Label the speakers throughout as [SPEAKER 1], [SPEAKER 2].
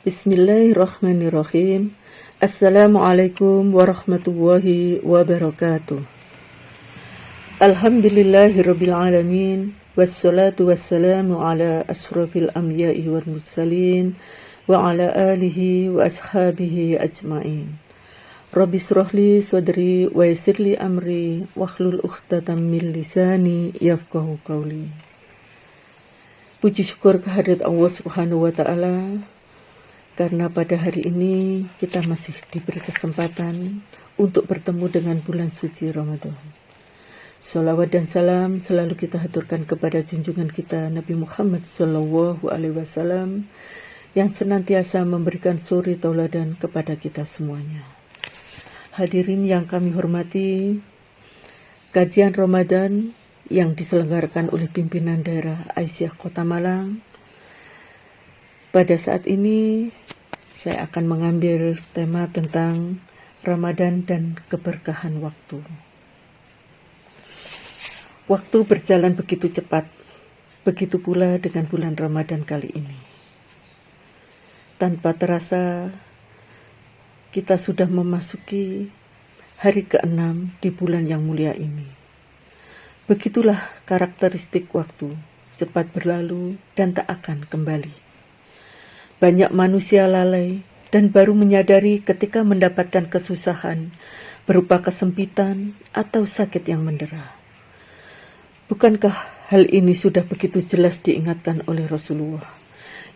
[SPEAKER 1] Bismillahirrahmanirrahim. Assalamualaikum warahmatullahi wabarakatuh. Alhamdulillahirabbil alamin wassalatu wassalamu ala asrofil anbiya'i wal mursalin wa ala alihi wa ashabihi ajmain. Rabbi shrahli sadri wa yassirli amri wahlul 'uqdatam min lisani yafqahu qawli. Puji syukur kehadirat Allah Subhanahu wa taala karena pada hari ini kita masih diberi kesempatan untuk bertemu dengan bulan suci Ramadan. Salawat dan salam selalu kita haturkan kepada junjungan kita Nabi Muhammad SAW yang senantiasa memberikan suri tauladan kepada kita semuanya. Hadirin yang kami hormati, kajian Ramadan yang diselenggarakan oleh pimpinan daerah Aisyah Kota Malang. Pada saat ini saya akan mengambil tema tentang Ramadan dan keberkahan waktu. Waktu berjalan begitu cepat, begitu pula dengan bulan Ramadan kali ini. Tanpa terasa, kita sudah memasuki hari ke-6 di bulan yang mulia ini. Begitulah karakteristik waktu, cepat berlalu dan tak akan kembali. Banyak manusia lalai dan baru menyadari ketika mendapatkan kesusahan berupa kesempitan atau sakit yang mendera. Bukankah hal ini sudah begitu jelas diingatkan oleh Rasulullah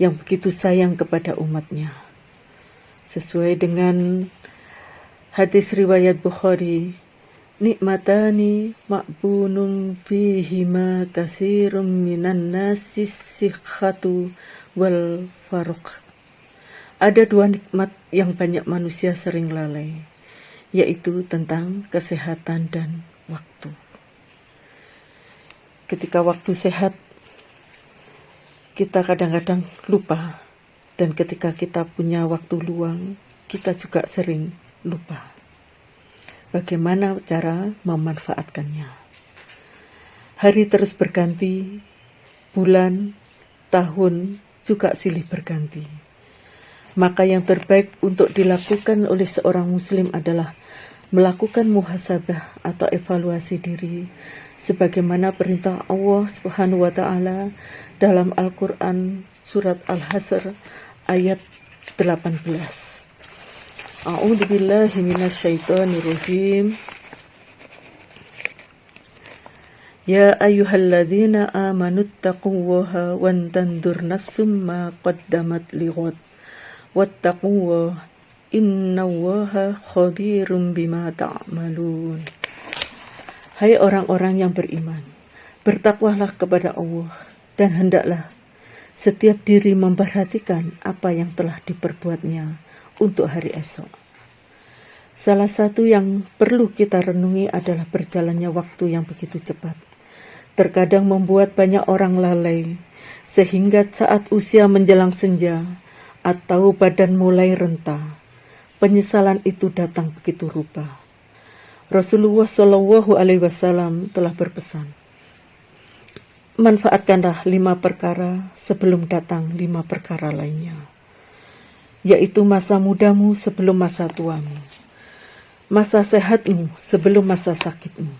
[SPEAKER 1] yang begitu sayang kepada umatnya? Sesuai dengan hadis riwayat Bukhari, nikmatani ma'bunun fihima katsirum minan nasi sikhatu wal faruk. Ada dua nikmat yang banyak manusia sering lalai, yaitu tentang kesehatan dan waktu. Ketika waktu sehat, kita kadang-kadang lupa, dan ketika kita punya waktu luang, kita juga sering lupa bagaimana cara memanfaatkannya. Hari terus berganti, bulan, tahun juga silih berganti. Maka yang terbaik untuk dilakukan oleh seorang muslim adalah melakukan muhasabah atau evaluasi diri sebagaimana perintah Allah Subhanahu wa taala dalam Al-Qur'an surat Al-Hasr ayat 18. A'udzubillahi minasyaitonirrajim. Ya ayyuhalladzina amanuttaqullaha wantandur nafsum ma qaddamat lighad wattaqullaha innallaha khabirum bima ta'malun. Hai orang-orang yang beriman, bertakwalah kepada Allah dan hendaklah setiap diri memperhatikan apa yang telah diperbuatnya untuk hari esok. Salah satu yang perlu kita renungi adalah berjalannya waktu yang begitu cepat. Terkadang membuat banyak orang lalai, sehingga saat usia menjelang senja atau badan mulai renta, penyesalan itu datang begitu rupa. Rasulullah SAW telah berpesan, manfaatkanlah 5 perkara sebelum datang 5 perkara lainnya, yaitu masa mudamu sebelum masa tuamu, masa sehatmu sebelum masa sakitmu,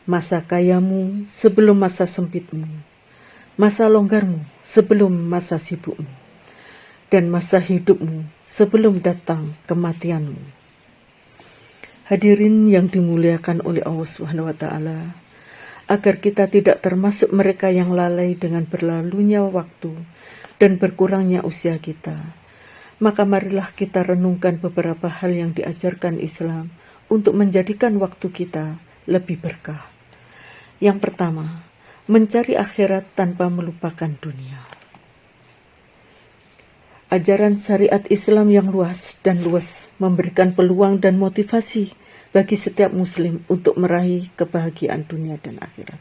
[SPEAKER 1] masa kayamu sebelum masa sempitmu, masa longgarmu sebelum masa sibukmu, dan masa hidupmu sebelum datang kematianmu. Hadirin yang dimuliakan oleh Allah Subhanahu wa taala, agar kita tidak termasuk mereka yang lalai dengan berlalunya waktu dan berkurangnya usia kita, maka marilah kita renungkan beberapa hal yang diajarkan Islam untuk menjadikan waktu kita lebih berkah. Yang pertama, mencari akhirat tanpa melupakan dunia. Ajaran syariat Islam yang luas dan luas memberikan peluang dan motivasi bagi setiap muslim untuk meraih kebahagiaan dunia dan akhirat.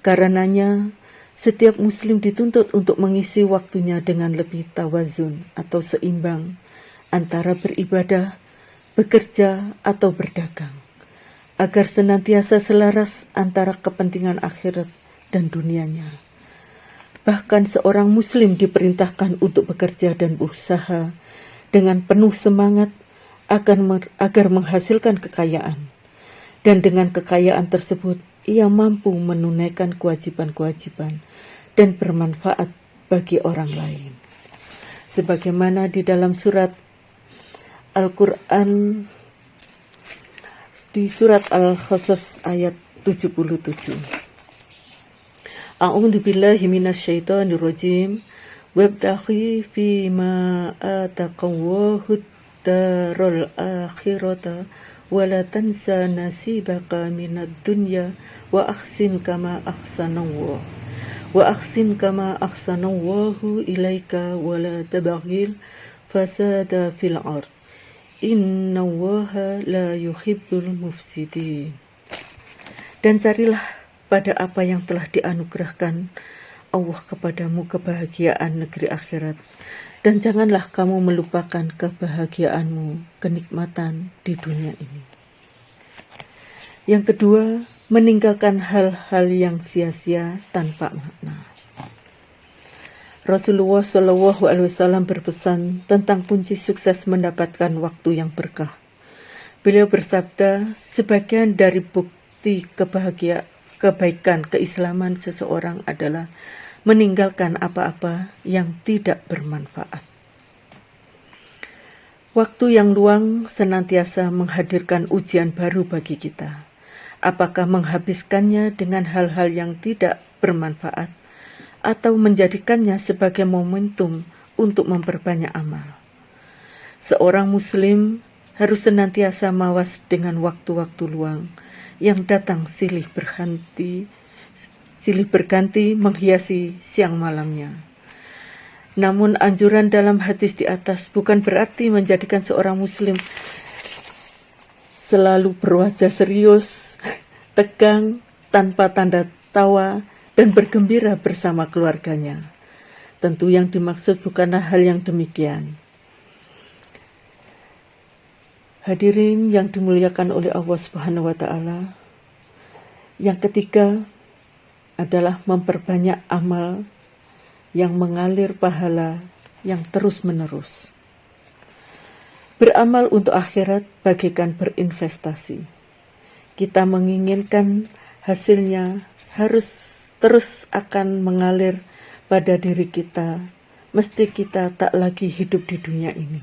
[SPEAKER 1] Karenanya, setiap muslim dituntut untuk mengisi waktunya dengan lebih tawazun atau seimbang antara beribadah, bekerja, atau berdagang, agar senantiasa selaras antara kepentingan akhirat dan dunianya. Bahkan seorang muslim diperintahkan untuk bekerja dan berusaha dengan penuh semangat agar menghasilkan kekayaan. Dan dengan kekayaan tersebut, ia mampu menunaikan kewajiban-kewajiban dan bermanfaat bagi orang lain. Sebagaimana di dalam surat Al-Quran, di surat Al-Qasas ayat 77. A'udzu billahi minasyaitonir rajim. Wabtaghi fima ataqallahu darul akhirata wa la tansa nasibaka minad dunya wa ahsin kama ahsanallahu ilaika wa la tabaghil fasada fil ard. Innallaha la yuhibbul mufsidin. Dan carilah pada apa yang telah dianugerahkan Allah kepadamu kebahagiaan negeri akhirat, dan janganlah kamu melupakan kebahagiaanmu, kenikmatan di dunia ini. Yang kedua, meninggalkan hal-hal yang sia-sia tanpa makna. Rasulullah SAW berpesan tentang kunci sukses mendapatkan waktu yang berkah. Beliau bersabda, sebagian dari bukti kebaikan keislaman seseorang adalah meninggalkan apa-apa yang tidak bermanfaat. Waktu yang luang senantiasa menghadirkan ujian baru bagi kita. Apakah menghabiskannya dengan hal-hal yang tidak bermanfaat atau menjadikannya sebagai momentum untuk memperbanyak amal? Seorang muslim harus senantiasa mawas dengan waktu-waktu luang yang datang silih berganti menghiasi siang malamnya. Namun anjuran dalam hadis di atas bukan berarti menjadikan seorang muslim selalu berwajah serius, tegang, tanpa tanda tawa, dan bergembira bersama keluarganya. Tentu yang dimaksud bukanlah hal yang demikian. Hadirin yang dimuliakan oleh Allah Subhanahu wa Ta'ala, yang ketiga adalah memperbanyak amal yang mengalir pahala yang terus-menerus. Beramal untuk akhirat bagaikan berinvestasi. Kita menginginkan hasilnya harus terus akan mengalir pada diri kita, mesti kita tak lagi hidup di dunia ini.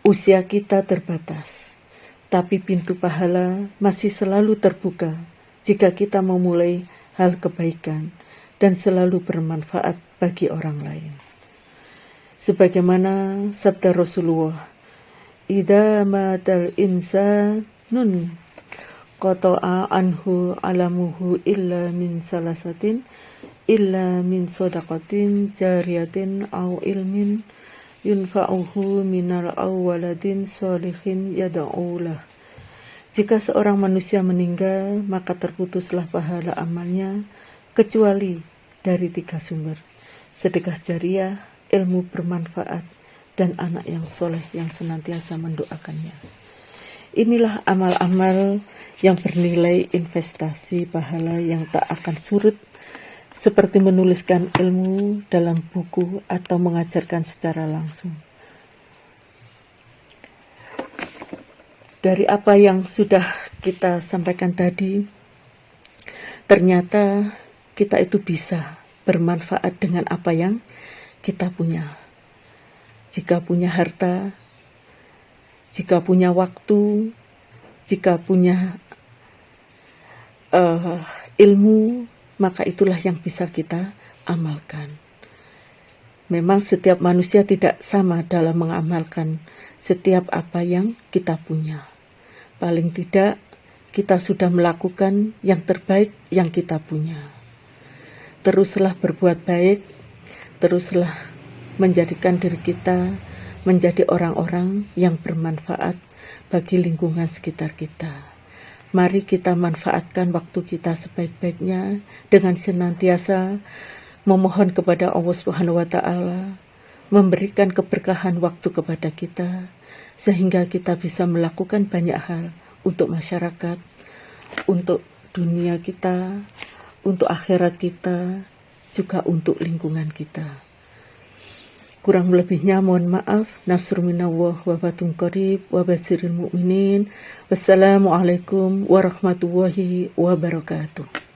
[SPEAKER 1] Usia kita terbatas, tapi pintu pahala masih selalu terbuka jika kita memulai hal kebaikan dan selalu bermanfaat bagi orang lain. Sebagaimana sabda Rasulullah, idza matal insanun qata'a anhu alamuhu illa min salasatin illa min shadaqatin jariyatin aw ilmin yunfa'uhu minal awwaladin sholihin yad'ulah. Jika seorang manusia meninggal, maka terputuslah pahala amalnya kecuali dari 3 sumber: sedekah jariah, ilmu bermanfaat, dan anak yang soleh yang senantiasa mendoakannya. Inilah amal-amal yang bernilai investasi pahala yang tak akan surut, seperti menuliskan ilmu dalam buku atau mengajarkan secara langsung. Dari apa yang sudah kita sampaikan tadi, ternyata kita itu bisa bermanfaat dengan apa yang kita punya. Jika punya harta, jika punya waktu, jika punya ilmu, maka itulah yang bisa kita amalkan. Memang setiap manusia tidak sama dalam mengamalkan setiap apa yang kita punya. Paling tidak kita sudah melakukan yang terbaik yang kita punya. Teruslah berbuat baik, teruslah menjadikan diri kita menjadi orang-orang yang bermanfaat bagi lingkungan sekitar kita. Mari kita manfaatkan waktu kita sebaik-baiknya dengan senantiasa memohon kepada Allah Subhanahu wa Ta'ala memberikan keberkahan waktu kepada kita, sehingga kita bisa melakukan banyak hal untuk masyarakat, untuk dunia kita, untuk akhirat kita, juga untuk lingkungan kita. Kurang lebihnya mohon maaf. Nasrun minallah wa fathun qarib wa basyiril mu'minin. Wassalamualaikum warahmatullahi wabarakatuh.